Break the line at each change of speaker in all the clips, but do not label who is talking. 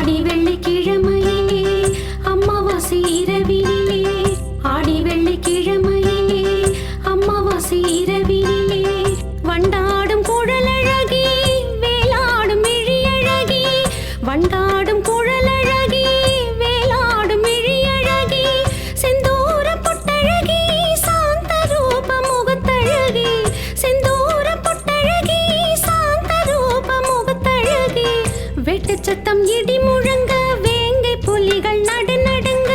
ஆடி வெள்ளிக்கிழமையிலே அமாவாசை இரவினிலே, ஆடி வெள்ளிக்கிழமையிலே அமாவாசை இரவினிலே, வண்டாடும் குழலழகி வேலாடும் மிழியழகி, வண்டாடும் குழலழகி வேலாடும் மிழியழகி, செந்தூர பொட்டழகி சாந்த ரூப முகத்தழகி, செந்தூர பொட்டழகி சாந்த ரூப முகத்தழகி, வெட்டுச்சத்தம் இடி முழங்க வேங்கை புலிகள் நடுநடுங்க,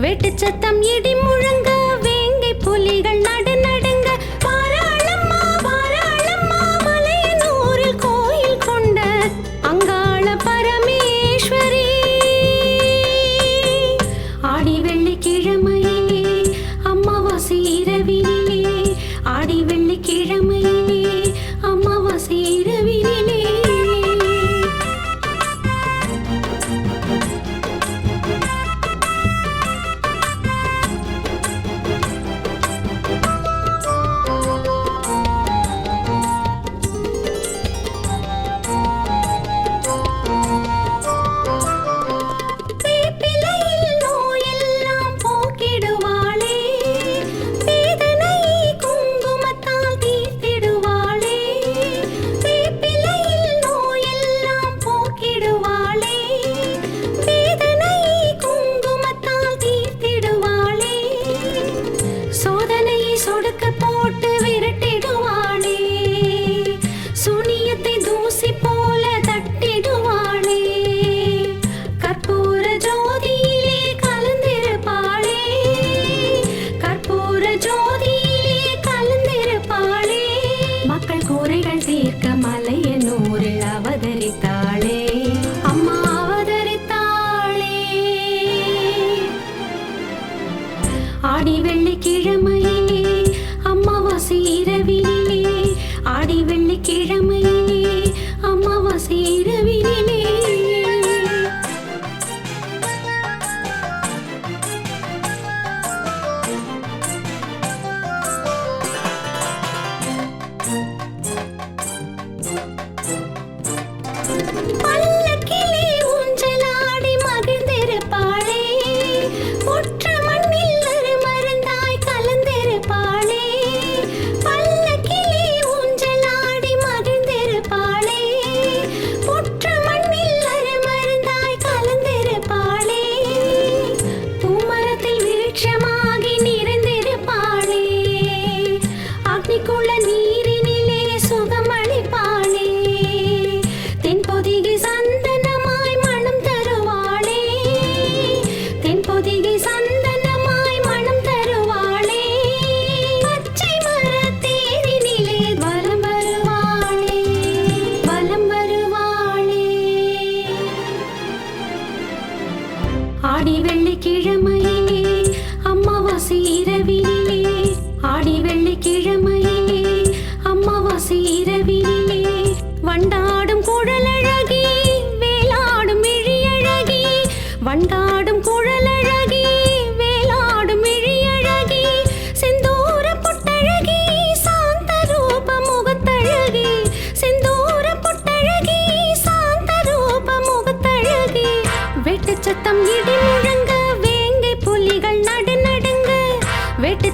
வெட்டுச்சத்தம் இடி முழங்க வேங்கை புலிகள் நடுநடுங்க, பாராளம்மா பாராளம்மா மலையனூரில் கோயில் கொண்ட அங்காள பரமேஸ்வரி. ஆடி வெள்ளிக்கிழமையிலே அமாவாசை இரவினிலே, ஆடி வெள்ளிக்கிழமையிலே அமாவாசை இரவினிலே. சொடுக்க போட்டு விரட்டிடுவாளே, சுனியத்தை தூசி போல தட்டிடுவாளே, கற்பூர ஜோதியிலே கலந்திருப்பாளே, கற்பூர ஜோதியிலே கலந்திருப்பாளே, மக்கள் குறைகள் தீர்க்க மலையனூரில் அவதரித்தாளே, அம்மா அவதரித்தாளே. ஆடி வெள்ளிக்கிழமையிலே அமாவாசை இரவினிலே, ஆடி வெள்ளிக்கிழமையிலே அமாவாசை இரவினிலே. பல்லக்கிலே ஊஞ்சலாடி மகிழ்ந்திருப்பாளே, ஒற்ற மண்ணில் அருமருந்தாய் கலந்திருப்பாளே, பல்லக்கிலே ஊஞ்சலாடி மகிழ்ந்திருப்பாளே, ஒற்ற மண்ணில் அருமருந்தாய் கலந்திருப்பாளே, பூமரத்தில் விருட்சமாகி நிறைந்திருப்பாளே, அக்னிக்குள்ள நீரினிலே சுகமளிப்பாளே, தென்பொதிகை சந்தனமாய் மனம் தருவாளே, தென்பொதிகை சந்தனமாய் மனம் தருவாளே, பச்சை மரத்தேரினிலே வலம் வருவாளே, வலம் வருவாளே. ஆடி வெள்ளிக்கிழமையிலே அமாவாசை இரவினிலே, ஆடி வெள்ளிக்கிழமையிலே அமாவாசை இரவினிலே, வண்டாடும் குழலழகி வேலாடும் மிழியழகி, வண்டாடும் குழலழகி வேலாடும் மிழியழகி, செந்தூர பொட்டழகி சாந்த ரூப முகத்தழகி, செந்தூர பொட்டழகி சாந்த ரூப முகத்தழகி, வெட்டுச்சத்தம் இடி முழங்க வேங்கை புலிகள் நடுநடுங்க, வெட்டு